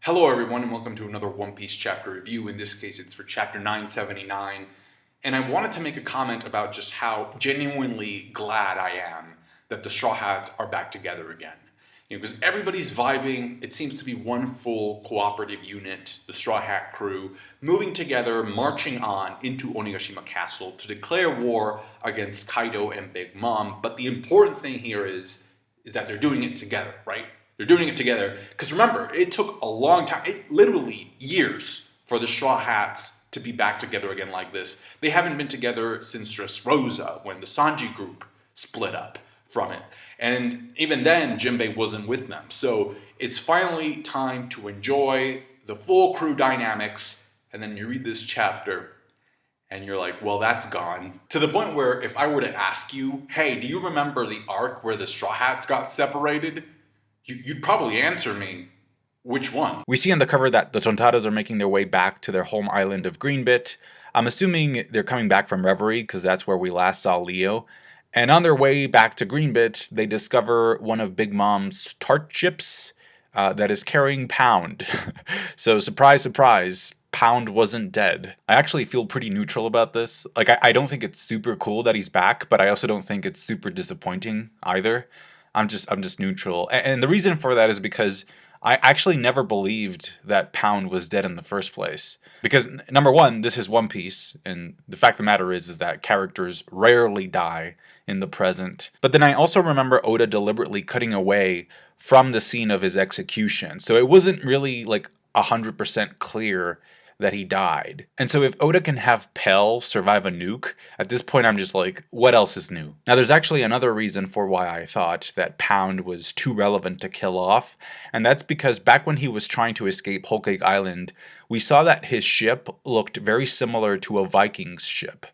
Hello everyone and welcome to another One Piece chapter review. In this case it's for chapter 979. And I wanted to make a comment about just how genuinely glad I am that the Straw Hats are back together again. Because everybody's vibing, it seems to be one full cooperative unit, the Straw Hat crew, moving together, marching on into Onigashima Castle to declare war against Kaido and Big Mom. But the important thing here is that they're doing it together, right? They're doing it together because remember, it took a long time, literally years, for the Straw Hats to be back together again like this. They haven't been together since Dressrosa, when the Sanji group split up from it. And even then, Jinbei wasn't with them. So it's finally time to enjoy the full crew dynamics. And then you read this chapter and you're like, well, that's gone. To the point where if I were to ask you, hey, do you remember the arc where the Straw Hats got separated? You'd probably answer me, which one? We see on the cover that the Tontadas are making their way back to their home island of Greenbit. I'm assuming they're coming back from Reverie because that's where we last saw Leo. And on their way back to Greenbit, they discover one of Big Mom's tart ships that is carrying Pound. So surprise, surprise, Pound wasn't dead. I actually feel pretty neutral about this. Like, I don't think it's super cool that he's back, but I also don't think it's super disappointing either. I'm just neutral. And the reason for that is because I actually never believed that Pound was dead in the first place. Because number one, this is One Piece, and the fact of the matter is that characters rarely die in the present. But then I also remember Oda deliberately cutting away from the scene of his execution. So it wasn't really like 100% clear that he died. And so if Oda can have Pell survive a nuke, at this point I'm just like, what else is new? Now there's actually another reason for why I thought that Pound was too relevant to kill off, and that's because back when he was trying to escape Whole Cake Island, we saw that his ship looked very similar to a Viking's ship.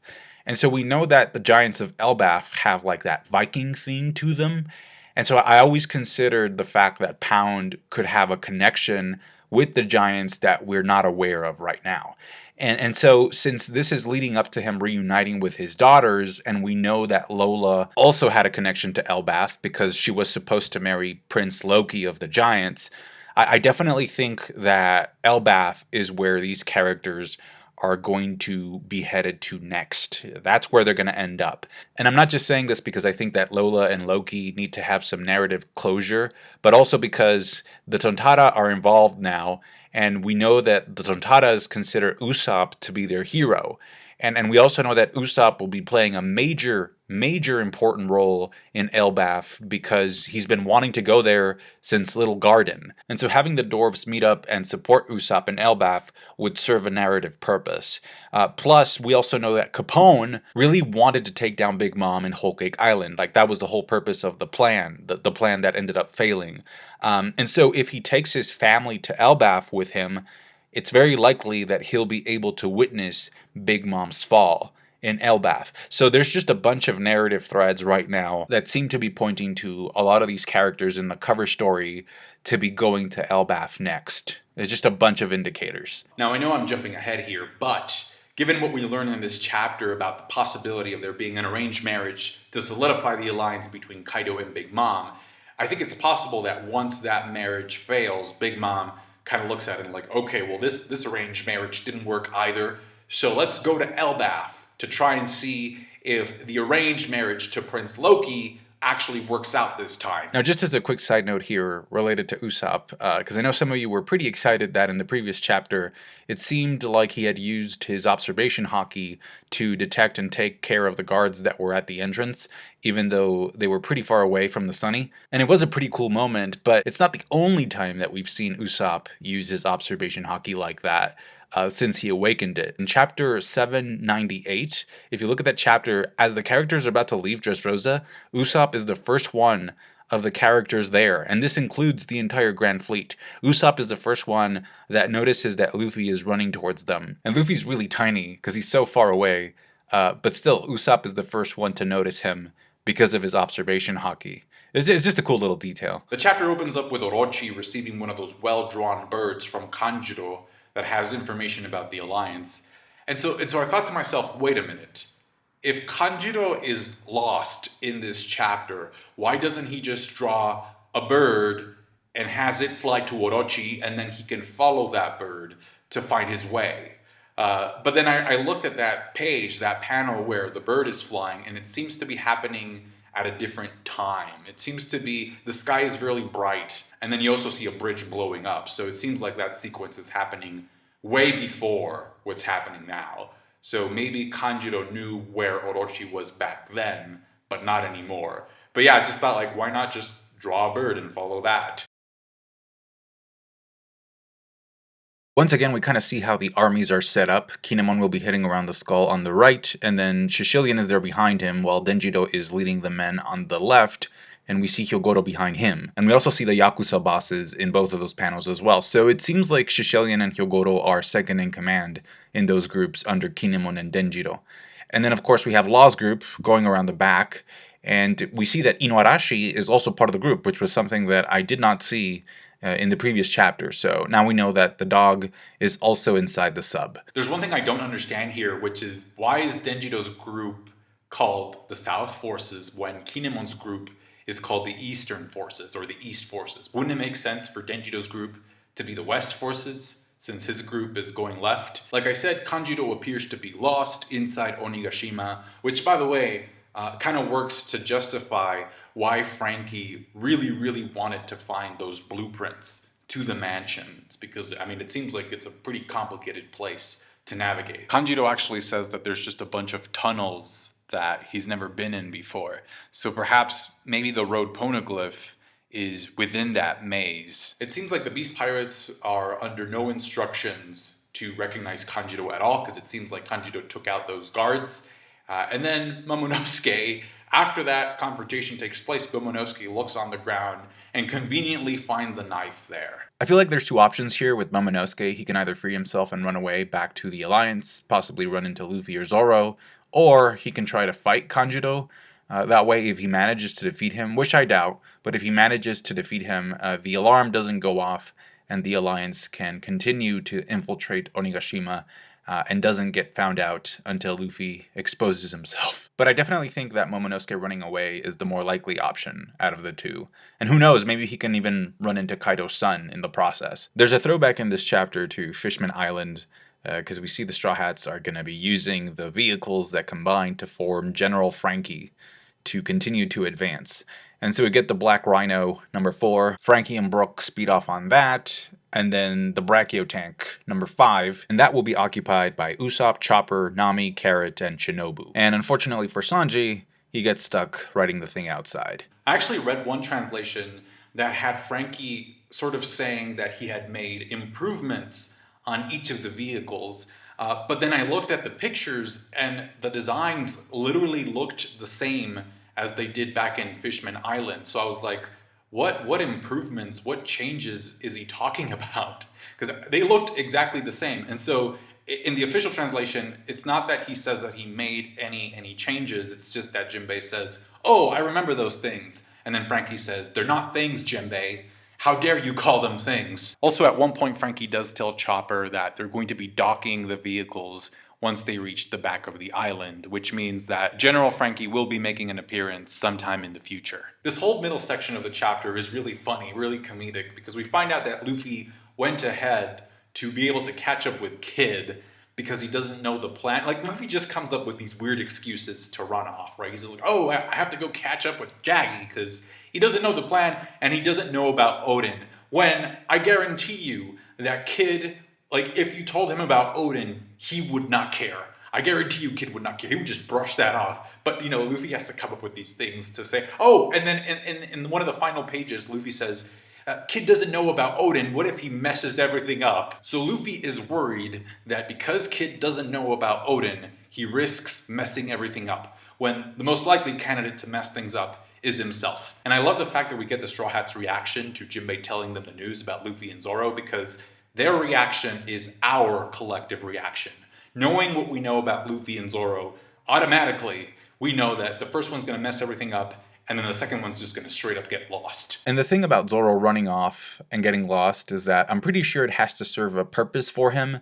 And so we know that the Giants of Elbaf have like that Viking theme to them. And so I always considered the fact that Pound could have a connection with the Giants that we're not aware of right now. And so since this is leading up to him reuniting with his daughters, and we know that Lola also had a connection to Elbaf because she was supposed to marry Prince Loki of the Giants, I definitely think that Elbaf is where these characters are going to be headed to next. That's where they're going to end up. And I'm not just saying this because I think that Lola and Loki need to have some narrative closure, but also because the Tontada are involved now, and we know that the Tontadas consider Usopp to be their hero. And we also know that Usopp will be playing a major important role in Elbaf because he's been wanting to go there since Little Garden. And so having the dwarves meet up and support Usopp in Elbaf would serve a narrative purpose. Plus, we also know that Capone really wanted to take down Big Mom in Whole Cake Island. Like, that was the whole purpose of the plan, the plan that ended up failing. And so if he takes his family to Elbaf with him, it's very likely that he'll be able to witness Big Mom's fall in Elbaf. So there's just a bunch of narrative threads right now that seem to be pointing to a lot of these characters in the cover story to be going to Elbaf next. There's just a bunch of indicators. Now I know I'm jumping ahead here, but given what we learned in this chapter about the possibility of there being an arranged marriage to solidify the alliance between Kaido and Big Mom, I think it's possible that once that marriage fails, Big Mom kind of looks at it and like, okay, well this arranged marriage didn't work either, so let's go to Elbaf to try and see if the arranged marriage to Prince Loki actually works out this time. Now, just as a quick side note here related to Usopp, because I know some of you were pretty excited that in the previous chapter, it seemed like he had used his observation haki to detect and take care of the guards that were at the entrance, even though they were pretty far away from the Sunny. And it was a pretty cool moment, but it's not the only time that we've seen Usopp use his observation haki like that. Since he awakened it. In chapter 798, if you look at that chapter, as the characters are about to leave Dressrosa, Usopp is the first one of the characters there, and this includes the entire Grand Fleet. Usopp is the first one that notices that Luffy is running towards them. And Luffy's really tiny because he's so far away, but still, Usopp is the first one to notice him because of his observation haki. It's just a cool little detail. The chapter opens up with Orochi receiving one of those well-drawn birds from Kanjuro that has information about the alliance. And so I thought to myself, wait a minute. If Kanjuro is lost in this chapter, why doesn't he just draw a bird and has it fly to Orochi, and then he can follow that bird to find his way. But then I looked at that page, that panel where the bird is flying, and it seems to be happening at a different time. It seems to be, the sky is really bright, and then you also see a bridge blowing up. So it seems like that sequence is happening way before what's happening now. So maybe Kanjiro knew where Orochi was back then, but not anymore. But yeah, I just thought, like, why not just draw a bird and follow that? Once again, we kind of see how the armies are set up. Kinemon will be hitting around the skull on the right, and then Shishilian is there behind him, while Denjiro is leading the men on the left, and we see Hyogoro behind him. And we also see the Yakuza bosses in both of those panels as well. So it seems like Shishilian and Hyogoro are second in command in those groups under Kinemon and Denjiro. And then, of course, we have Law's group going around the back, and we see that Inuarashi is also part of the group, which was something that I did not see in the previous chapter. So now we know that the dog is also inside the sub. There's one thing I don't understand here, which is why is Denjiro's group called the South Forces when Kinemon's group is called the Eastern Forces or the East Forces? Wouldn't it make sense for Denjiro's group to be the West Forces since his group is going left? Like I said, Kanjiro appears to be lost inside Onigashima, which, by the way, kind of works to justify why Frankie really wanted to find those blueprints to the mansions, because, I mean, it seems like it's a pretty complicated place to navigate. Kanjiro actually says that there's just a bunch of tunnels that he's never been in before. So perhaps maybe the road poneglyph is within that maze. It seems like the Beast Pirates are under no instructions to recognize Kanjiro at all, because it seems like Kanjiro took out those guards. And then Momonosuke, after that confrontation takes place, Momonosuke looks on the ground and conveniently finds a knife there. I feel like there's two options here with Momonosuke. He can either free himself and run away back to the Alliance, possibly run into Luffy or Zoro, or he can try to fight Kanjiro. That way, if he manages to defeat him, which I doubt, but if he manages to defeat him, the alarm doesn't go off, and the Alliance can continue to infiltrate Onigashima and doesn't get found out until Luffy exposes himself. But I definitely think that Momonosuke running away is the more likely option out of the two. And who knows, maybe he can even run into Kaido's son in the process. There's a throwback in this chapter to Fishman Island, because we see the Straw Hats are going to be using the vehicles that combine to form General Frankie to continue to advance. And so we get the Black Rhino, number 4. Frankie and Brook speed off on that. And then the Brachio tank, number 5. And that will be occupied by Usopp, Chopper, Nami, Carrot, and Shinobu. And unfortunately for Sanji, he gets stuck riding the thing outside. I actually read one translation that had Frankie sort of saying that he had made improvements on each of the vehicles. But then I looked at the pictures and the designs literally looked the same as they did back in Fishman Island. So I was like, what improvements, what changes is he talking about? Because they looked exactly the same. And so in the official translation, it's not that he says that he made any changes. It's just that Jinbei says, oh, I remember those things. And then Frankie says, they're not things, Jinbei. How dare you call them things? Also, at one point, Frankie does tell Chopper that they're going to be docking the vehicles once they reach the back of the island, which means that General Frankie will be making an appearance sometime in the future. This whole middle section of the chapter is really funny, really comedic, because we find out that Luffy went ahead to be able to catch up with Kid because he doesn't know the plan. Like, Luffy just comes up with these weird excuses to run off, right? He's just like, oh, I have to go catch up with Jaggy because he doesn't know the plan and he doesn't know about Odin. When I guarantee you that Kid, like, if you told him about Odin, he would not care. I guarantee you Kid would not care. He would just brush that off. But, you know, Luffy has to come up with these things to say, oh, and then in one of the final pages, Luffy says, Kid doesn't know about Odin. What if he messes everything up? So Luffy is worried that because Kid doesn't know about Odin, he risks messing everything up, when the most likely candidate to mess things up is himself. And I love the fact that we get the Straw Hats' reaction to Jinbei telling them the news about Luffy and Zoro, because their reaction is our collective reaction. Knowing what we know about Luffy and Zoro, automatically we know that the first one's going to mess everything up, and then the second one's just going to straight up get lost. And the thing about Zoro running off and getting lost is that I'm pretty sure it has to serve a purpose for him.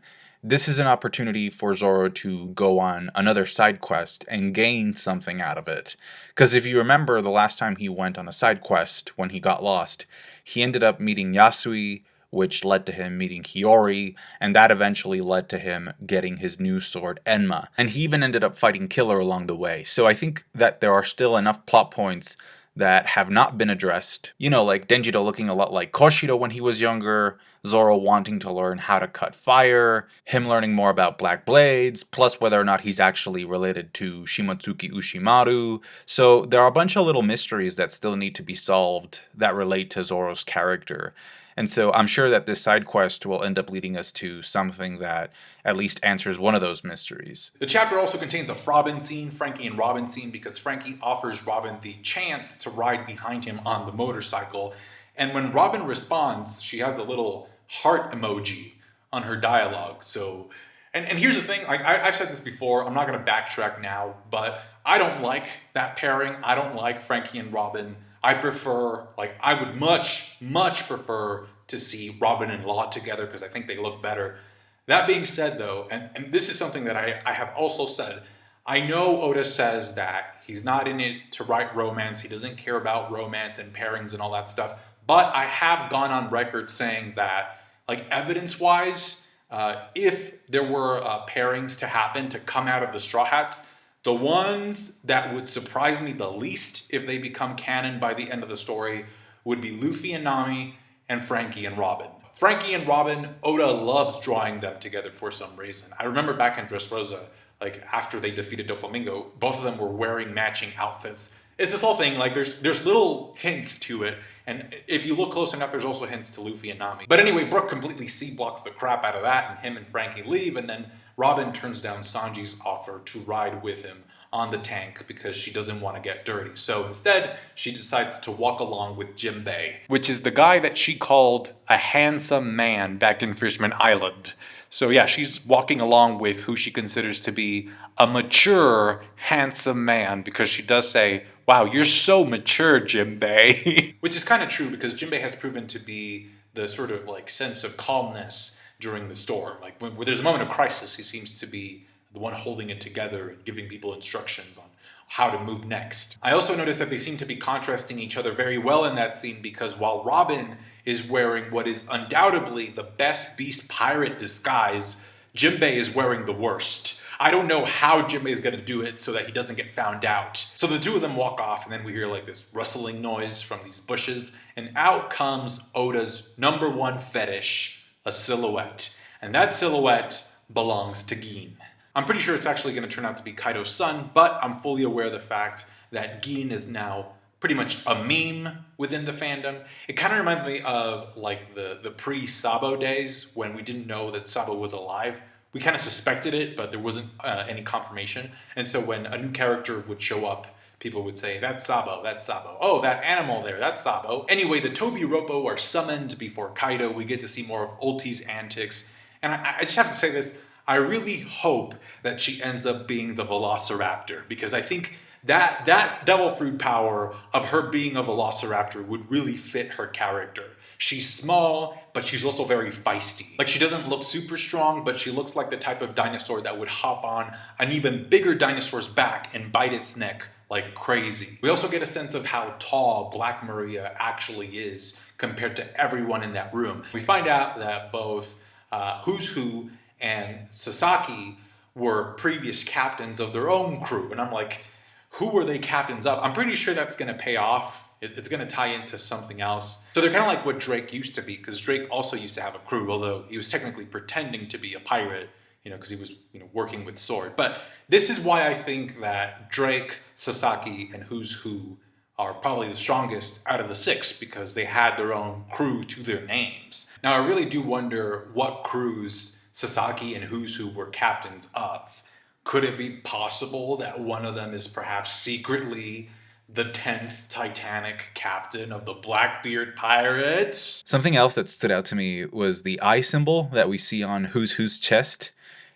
this is an opportunity for Zoro to go on another side quest and gain something out of it. Because if you remember the last time he went on a side quest when he got lost, he ended up meeting Yasui, which led to him meeting Hiyori, and that eventually led to him getting his new sword, Enma. And he even ended up fighting Killer along the way. So I think that there are still enough plot points that have not been addressed. You know, like Denjiro looking a lot like Koshiro when he was younger, Zoro wanting to learn how to cut fire, him learning more about Black Blades, plus whether or not he's actually related to Shimotsuki Ushimaru. So there are a bunch of little mysteries that still need to be solved that relate to Zoro's character. And so I'm sure that this side quest will end up leading us to something that at least answers one of those mysteries. The chapter also contains a Robin scene, Frankie and Robin scene, because Frankie offers Robin the chance to ride behind him on the motorcycle. And when Robin responds, she has a little heart emoji on her dialogue. So, and here's the thing, I've said this before, I'm not going to backtrack now, but I don't like that pairing. I don't like Frankie and Robin. I would much prefer to see Robin and Law together because I think they look better. That being said, though, and this is something that I have also said, I know Oda says that he's not in it to write romance, he doesn't care about romance and pairings and all that stuff, but I have gone on record saying that, like, evidence-wise, if there were pairings to happen to come out of the Straw Hats, the ones that would surprise me the least if they become canon by the end of the story would be Luffy and Nami and Frankie and Robin. Frankie and Robin, Oda loves drawing them together for some reason. I remember back in Dressrosa, like after they defeated Doflamingo, both of them were wearing matching outfits. It's this whole thing, like there's little hints to it, and if you look close enough, there's also hints to Luffy and Nami. But anyway, Brook completely C-blocks the crap out of that, and him and Frankie leave, and then Robin turns down Sanji's offer to ride with him on the tank because she doesn't want to get dirty. So instead, she decides to walk along with Jinbei, which is the guy that she called a handsome man back in Fishman Island. So yeah, she's walking along with who she considers to be a mature, handsome man, because she does say, "Wow, you're so mature, Jinbei." Which is kind of true because Jinbei has proven to be the sort of like sense of calmness during the storm. Like when there's a moment of crisis, he seems to be the one holding it together and giving people instructions on how to move next. I also noticed that they seem to be contrasting each other very well in that scene because while Robin is wearing what is undoubtedly the best beast pirate disguise, Jinbei is wearing the worst. I don't know how Jinbei is going to do it so that he doesn't get found out. So the two of them walk off and then we hear like this rustling noise from these bushes and out comes Oda's number one fetish, a silhouette. And that silhouette belongs to Gin. I'm pretty sure it's actually going to turn out to be Kaido's son, but I'm fully aware of the fact that Gin is now pretty much a meme within the fandom. It kind of reminds me of like the pre-Sabo days when we didn't know that Sabo was alive. We kind of suspected it, but there wasn't any confirmation. And so when a new character would show up, people would say, "That's Sabo, that's Sabo. Oh, that animal there, that's Sabo." Anyway, the Tobi Roppo are summoned before Kaido. We get to see more of Ulti's antics. And I just have to say this, I really hope that she ends up being the Velociraptor, because I think that devil fruit power of her being a Velociraptor would really fit her character. She's small, but she's also very feisty. Like, she doesn't look super strong, but she looks like the type of dinosaur that would hop on an even bigger dinosaur's back and bite its neck like crazy. We also get a sense of how tall Black Maria actually is compared to everyone in that room. We find out that both Who's Who and Sasaki were previous captains of their own crew. And I'm like, who were they captains of? I'm pretty sure that's going to pay off. It's going to tie into something else. So they're kind of like what Drake used to be, because Drake also used to have a crew, although he was technically pretending to be a pirate, because he was working with sword. But this is why I think that Drake, Sasaki, and Who's Who are probably the strongest out of the six, because they had their own crew to their names. Now, I really do wonder what crews Sasaki and Who's Who were captains of. Could it be possible that one of them is perhaps secretly the 10th Titanic captain of the Blackbeard Pirates? Something else that stood out to me was the eye symbol that we see on Who's Who's chest.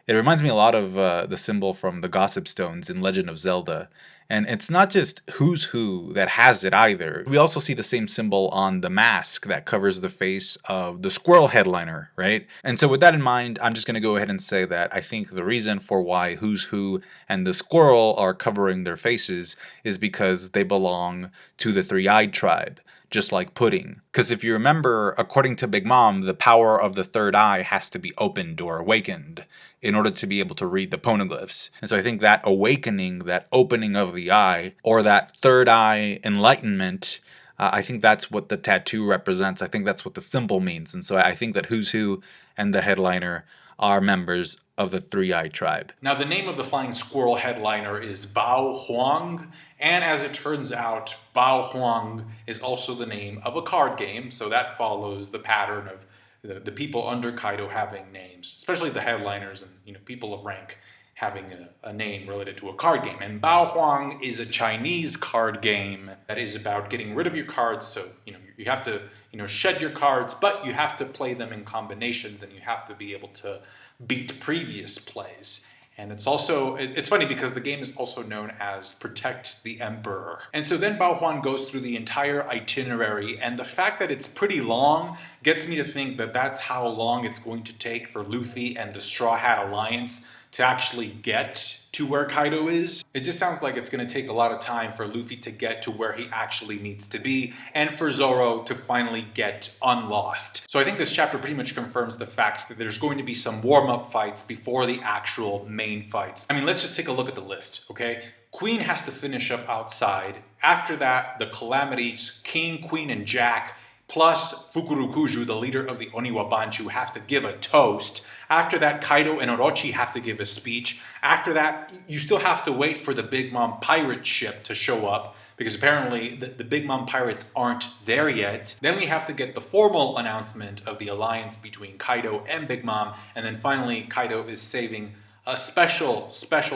It reminds me a lot of the symbol from the Gossip Stones in Legend of Zelda. And it's not just Who's Who that has it either. We also see the same symbol on the mask that covers the face of the squirrel headliner, right? And so with that in mind, I'm just going to go ahead and say that I think the reason for why Who's Who and the squirrel are covering their faces is because they belong to the Three-Eyed Tribe, just like Pudding. Because if you remember, according to Big Mom, the power of the third eye has to be opened or awakened in order to be able to read the poneglyphs. And so I think that awakening, that opening of the eye, or that third eye enlightenment, I think that's what the tattoo represents. I think that's what the symbol means. And so I think that Who's Who and the headliner are members of the Three-Eyed Tribe. Now, the name of the flying squirrel headliner is Bao Huang, and as it turns out, Bao Huang is also the name of a card game, so that follows the pattern of the people under Kaido having names, especially the headliners and people of rank having a name related to a card game. And Bao Huang is a Chinese card game that is about getting rid of your cards. So you have to shed your cards, but you have to play them in combinations, and you have to be able to beat previous plays. And it's funny because the game is also known as Protect the Emperor. And so then Bao Huan goes through the entire itinerary, and the fact that it's pretty long gets me to think that that's how long it's going to take for Luffy and the Straw Hat Alliance to actually get to where Kaido is. It just sounds like it's going to take a lot of time for Luffy to get to where he actually needs to be, and for Zoro to finally get unlost. So I think this chapter pretty much confirms the fact that there's going to be some warm-up fights before the actual main fights. I mean, let's just take a look at the list, okay? Queen has to finish up outside. After that, the Calamities, King, Queen, and Jack, plus Fukurokuju, the leader of the Oniwa Banchu, have to give a toast. After that, Kaido and Orochi have to give a speech. After that, you still have to wait for the Big Mom pirate ship to show up, because apparently the Big Mom pirates aren't there yet. Then we have to get the formal announcement of the alliance between Kaido and Big Mom, and then finally Kaido is saving a special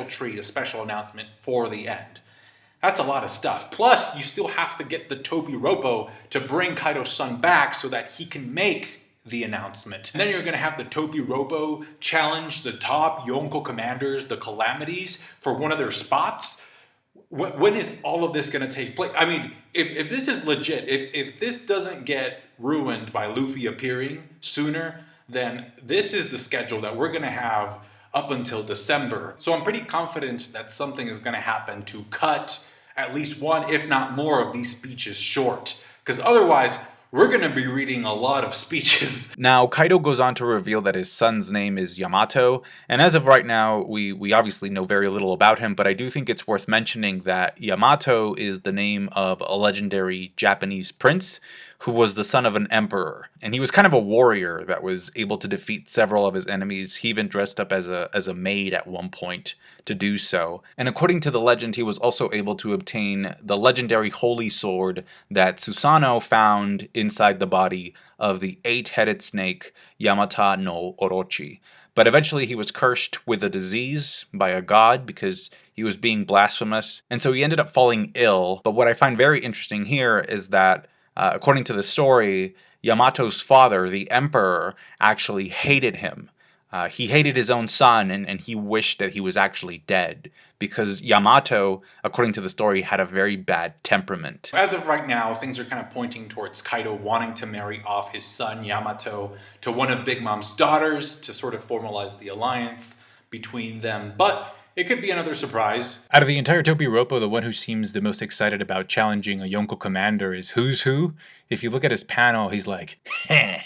treat, a special announcement for the end. That's a lot of stuff. Plus, you still have to get the Tobi Roppo to bring Kaido's son back so that he can make the announcement. And then you're going to have the Tobi Roppo challenge the top Yonko Commanders, the Calamities, for one of their spots. When is all of this going to take place? I mean, if this is legit, if this doesn't get ruined by Luffy appearing sooner, then this is the schedule that we're going to have up until December. So I'm pretty confident that something is going to happen to cut at least one, if not more, of these speeches short. Because otherwise, we're going to be reading a lot of speeches. Now, Kaido goes on to reveal that his son's name is Yamato, and as of right now, we obviously know very little about him, but I do think it's worth mentioning that Yamato is the name of a legendary Japanese prince who was the son of an emperor. And he was kind of a warrior that was able to defeat several of his enemies. He even dressed up as a maid at one point to do so. And according to the legend, he was also able to obtain the legendary holy sword that Susanoo found inside the body of the 8-headed snake Yamata no Orochi. But eventually he was cursed with a disease by a god because he was being blasphemous. And so he ended up falling ill. But what I find very interesting here is that according to the story, Yamato's father, the emperor, actually hated him. He hated his own son, and he wished that he was actually dead, because Yamato, according to the story, had a very bad temperament. As of right now, things are kind of pointing towards Kaido wanting to marry off his son Yamato to one of Big Mom's daughters to sort of formalize the alliance between them. But it could be another surprise. Out of the entire Tobi Roppo, the one who seems the most excited about challenging a Yonko Commander is Who's Who. If you look at his panel, he's like, heh,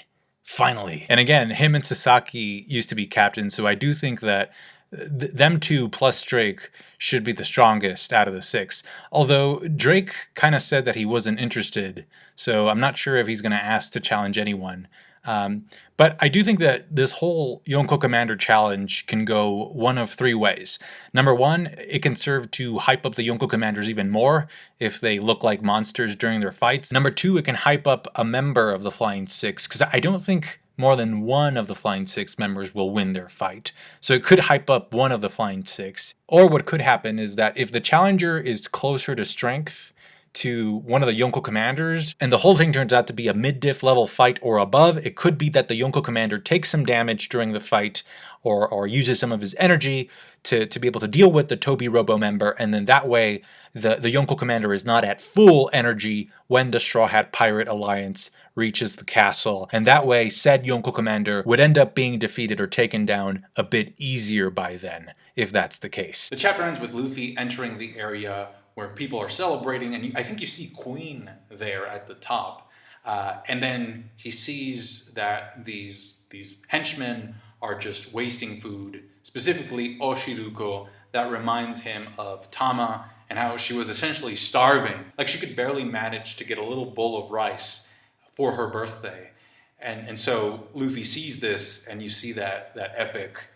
finally. And again, him and Sasaki used to be captains, so I do think that them two plus Drake should be the strongest out of the 6. Although Drake kind of said that he wasn't interested, so I'm not sure if he's going to ask to challenge anyone. But I do think that this whole Yonko Commander challenge can go one of 3 ways. Number 1, it can serve to hype up the Yonko Commanders even more if they look like monsters during their fights. Number 2, it can hype up a member of the Flying 6, because I don't think more than one of the Flying 6 members will win their fight. So it could hype up one of the Flying 6. Or what could happen is that if the challenger is closer to strength to one of the Yonko Commanders, and the whole thing turns out to be a mid-diff level fight or above. It could be that the Yonko Commander takes some damage during the fight or uses some of his energy to be able to deal with the Tobi Roppo member, and then that way the Yonko Commander is not at full energy when the Straw Hat Pirate Alliance reaches the castle, and that way said Yonko Commander would end up being defeated or taken down a bit easier by then, if that's the case. The chapter ends with Luffy entering the area where people are celebrating, and I think you see Queen there at the top, and then he sees that these henchmen are just wasting food, specifically Oshiruko. That reminds him of Tama and how she was essentially starving. Like, she could barely manage to get a little bowl of rice for her birthday. And so Luffy sees this, and you see that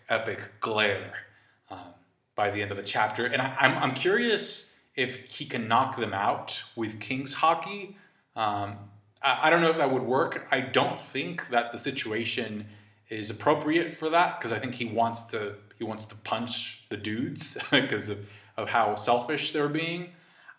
epic glare by the end of the chapter. And I'm curious if he can knock them out with King's Haki. I don't know if that would work. I don't think that the situation is appropriate for that, because I think he wants to punch the dudes because of how selfish they're being.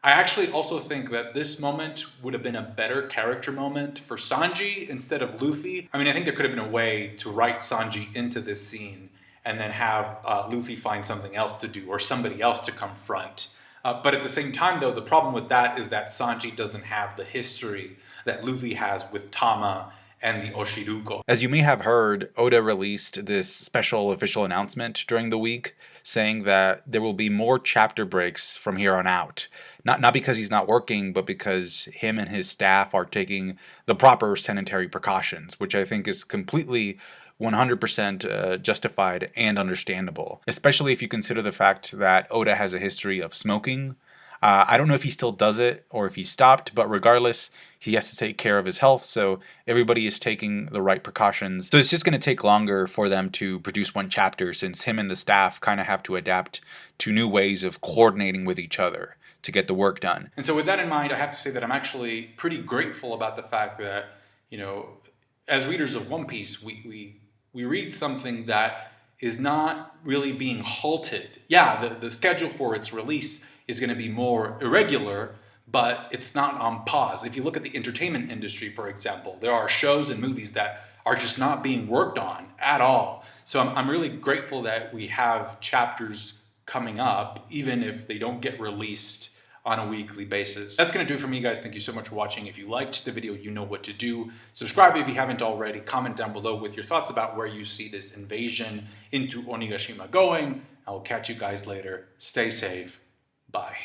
I actually also think that this moment would have been a better character moment for Sanji instead of Luffy. I mean, I think there could have been a way to write Sanji into this scene and then have Luffy find something else to do or somebody else to confront. But at the same time, though, the problem with that is that Sanji doesn't have the history that Luffy has with Tama and the Oshiruko. As you may have heard, Oda released this special official announcement during the week saying that there will be more chapter breaks from here on out. Not because he's not working, but because him and his staff are taking the proper sanitary precautions, which I think is completely 100% justified and understandable, especially if you consider the fact that Oda has a history of smoking. I don't know if he still does it or if he stopped, but regardless, he has to take care of his health, so everybody is taking the right precautions. So it's just going to take longer for them to produce one chapter, since him and the staff kind of have to adapt to new ways of coordinating with each other to get the work done. And so with that in mind, I have to say that I'm actually pretty grateful about the fact that, you know, as readers of One Piece, we read something that is not really being halted. Yeah, the schedule for its release is going to be more irregular, but it's not on pause. If you look at the entertainment industry, for example, there are shows and movies that are just not being worked on at all. So I'm really grateful that we have chapters coming up, even if they don't get released on a weekly basis. That's going to do it for me, guys. Thank you so much for watching. If you liked the video, you know what to do. Subscribe if you haven't already. Comment down below with your thoughts about where you see this invasion into Onigashima going. I will catch you guys later. Stay safe. Bye.